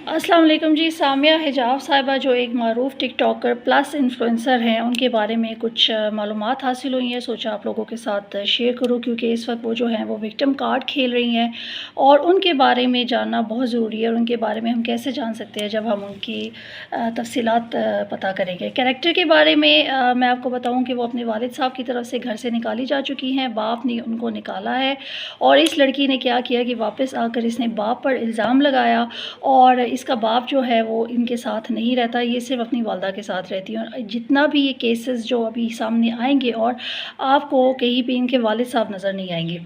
अस्सलाम वालेकुम जी। सामिया हिजाब साहिबा जो एक मरूफ टिक टॉकर प्लस इन्फ्लुएंसर हैं, उनके बारे में कुछ मालूमात हासिल हुई हैं। सोचा आप लोगों के साथ शेयर करूं क्योंकि इस वक्त वो जो हैं वो विक्टिम कार्ड खेल रही हैं और उनके बारे में जानना बहुत ज़रूरी है। और उनके बारे में हम कैसे जान सकते हैं जब हम उनकी तफसीलात पता करेंगे। कैरेक्टर के बारे में मैं आपको बताऊँ कि वो अपने वालिद साहब की तरफ से घर से निकाली जा चुकी हैं। बाप ने उनको निकाला है और इस लड़की ने क्या किया कि वापस आकर इसने बाप पर इल्ज़ाम लगाया और इसका बाप जो है वो इनके साथ नहीं रहता, ये सिर्फ अपनी वालदा के साथ रहती है। और जितना भी ये केसेस जो अभी सामने आएंगे और आपको कहीं पे इनके वालिद साहब नज़र नहीं आएंगे,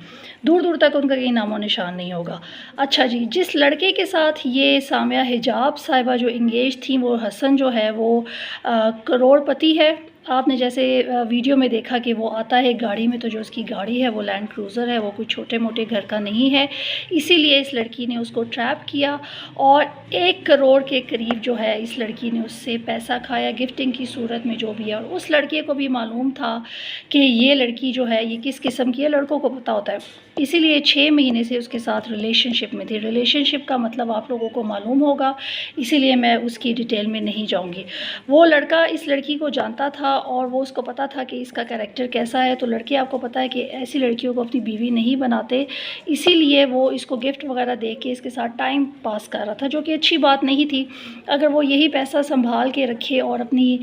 दूर दूर तक उनका कहीं नामो निशान नहीं होगा। अच्छा जी, जिस लड़के के साथ ये सामिया हिजाब साहिबा जो इंगेज थी, वो हसन जो है वो करोड़पति है। आपने जैसे वीडियो में देखा कि वो आता है गाड़ी में, तो जो उसकी गाड़ी है वो लैंड क्रूज़र है, वो कोई छोटे मोटे घर का नहीं है। इसीलिए इस लड़की ने उसको ट्रैप किया और 1 करोड़ के करीब जो है इस लड़की ने उससे पैसा खाया गिफ्टिंग की सूरत में जो भी है। और उस लड़के को भी मालूम था कि ये लड़की जो है ये किस किस्म की है, लड़कों को पता होता है, इसीलिए 6 महीने से उसके साथ रिलेशनशिप में थी। रिलेशनशिप का मतलब आप लोगों को मालूम होगा, इसीलिए मैं उसकी डिटेल में नहीं जाऊंगी। वो लड़का इस लड़की को जानता था और वो उसको पता था कि इसका कैरेक्टर कैसा है। तो लड़के, आपको पता है कि ऐसी लड़कियों को अपनी बीवी नहीं बनाते, इसीलिए वो इसको गिफ्ट वगैरह दे के इसके साथ टाइम पास कर रहा था, जो कि अच्छी बात नहीं थी। अगर वो यही पैसा संभाल के रखे और अपनी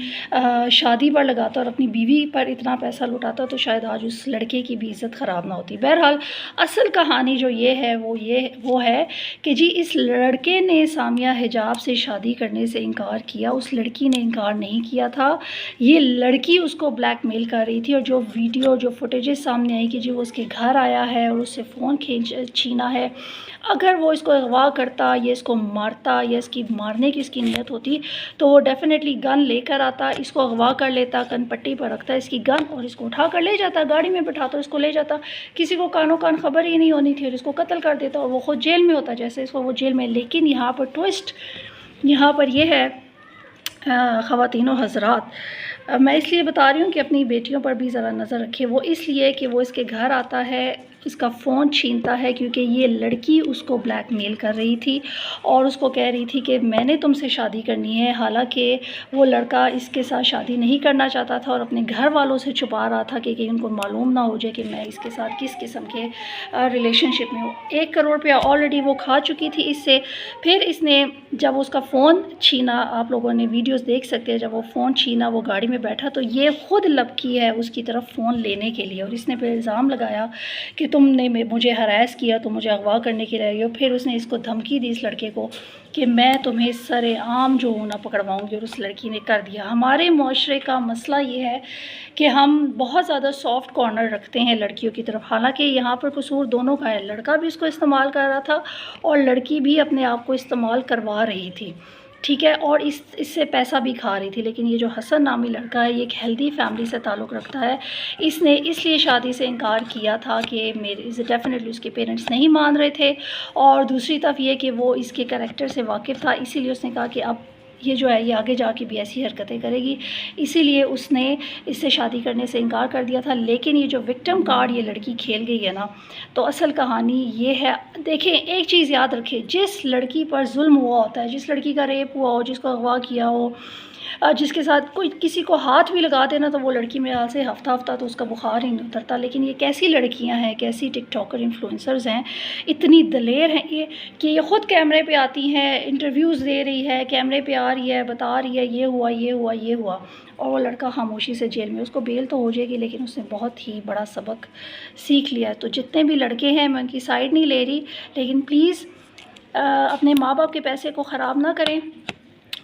शादी पर लगाता और अपनी बीवी पर इतना पैसा लुटाता तो शायद आज उस लड़के की भी इज़्ज़त ख़राब ना होती। बहरहाल असल कहानी जो ये है वो है कि जी इस लड़के ने सामिया हिजाब से शादी करने से इनकार किया, उस लड़की ने इनकार नहीं किया था। ये लड़की उसको ब्लैकमेल कर रही थी और जो वीडियो जो फुटेजेस सामने आई कि जी वो उसके घर आया है और उससे फ़ोन छीना है, अगर वो इसको अगवा करता या इसको मारता या इसकी मारने की इसकी नीयत होती तो वो डेफिनेटली गन लेकर आता, इसको अगवा कर लेता, कन पट्टी पर रखता इसकी गन और इसको उठा कर ले जाता, गाड़ी में बिठाता, इसको ले जाता, किसी को कानो कान खबर ही नहीं होनी थी और इसको कत्ल कर देता और वो खुद जेल में होता जैसे इसको वो जेल में। लेकिन यहाँ पर ट्विस्ट यहाँ पर यह है ख़वातीनो हज़रात, मैं इसलिए बता रही हूँ कि अपनी बेटियों पर भी ज़रा नज़र रखें। वो इसलिए कि वो इसके घर आता है, इसका फ़ोन छीनता है क्योंकि ये लड़की उसको ब्लैकमेल कर रही थी और उसको कह रही थी कि मैंने तुमसे शादी करनी है। हालांकि वो लड़का इसके साथ शादी नहीं करना चाहता था और अपने घर वालों से छुपा रहा था कि उनको मालूम ना हो जाए कि मैं इसके साथ किस किस्म के रिलेशनशिप में हूँ। 1 करोड़ रुपया ऑलरेडी वो खा चुकी थी इससे। फिर इसने जब उसका फ़ोन छीना, आप लोगों ने वीडियोज़ देख सकते हैं, जब वो फ़ोन छीना वो गाड़ी में बैठा तो ये ख़ुद लपकी है उसकी तरफ फ़ोन लेने के लिए और इसने फिर इल्ज़ाम लगाया कि तुमने मुझे हरास किया, तुम मुझे अगवा करने के लिए आई हो। फिर उसने इसको धमकी दी इस लड़के को कि मैं तुम्हें सरेआम जो हूँ ना पकड़वाऊँगी, और उस लड़की ने कर दिया। हमारे मुआशरे का मसला ये है कि हम बहुत ज़्यादा सॉफ्ट कॉर्नर रखते हैं लड़कियों की तरफ, हालांकि यहाँ पर कसूर दोनों का है। लड़का भी इसको इस्तेमाल कर रहा था और लड़की भी अपने आप को इस्तेमाल करवा रही थी, ठीक है, और इससे पैसा भी खा रही थी। लेकिन ये जो हसन नामी लड़का है ये एक हेल्दी फैमिली से ताल्लुक़ रखता है। इसने इसलिए शादी से इनकार किया था कि मेरे डेफिनेटली उसके पेरेंट्स नहीं मान रहे थे और दूसरी तरफ ये कि वो इसके कैरेक्टर से वाकिफ़ था, इसीलिए उसने कहा कि अब ये जो है ये आगे जाके भी ऐसी हरकतें करेगी, इसीलिए उसने इससे शादी करने से इनकार कर दिया था। लेकिन ये जो विक्टिम कार्ड ये लड़की खेल गई है ना, तो असल कहानी ये है। देखें, एक चीज़ याद रखें, जिस लड़की पर जुल्म हुआ होता है, जिस लड़की का रेप हुआ हो, जिसको अगवा किया हो, जिसके साथ कोई किसी को हाथ भी लगा देना तो वो लड़की मेरे हाल से हफ्ता तो उसका बुखार ही नहीं उतरता। लेकिन ये कैसी लड़कियां हैं, कैसी टिकटॉकर इन्फ्लुएंसर्स हैं, इतनी दलेर हैं ये कि ये ख़ुद कैमरे पे आती हैं, इंटरव्यूज़ दे रही है, कैमरे पे आ रही है, बता रही है ये हुआ ये हुआ ये हुआ, और वो लड़का खामोशी से जेल में। उसको बेल तो हो जाएगी लेकिन उसने बहुत ही बड़ा सबक सीख लिया। तो जितने भी लड़के हैं, मैं उनकी साइड नहीं ले रही, लेकिन प्लीज़ अपने माँ बाप के पैसे को ख़राब ना करें।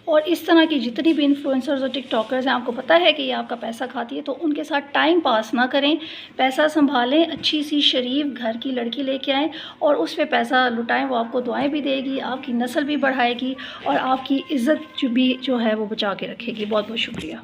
और इस तरह की जितनी भी इन्फ्लुएंसर्स और टिकटॉकर्स हैं, आपको पता है कि ये आपका पैसा खाती है, तो उनके साथ टाइम पास ना करें, पैसा संभालें, अच्छी सी शरीफ घर की लड़की लेके आएँ और उस पे पैसा लुटाएं। वो आपको दुआएं भी देगी, आपकी नस्ल भी बढ़ाएगी और आपकी इज़्ज़त भी जो है वो बचा के रखेगी। बहुत बहुत शुक्रिया।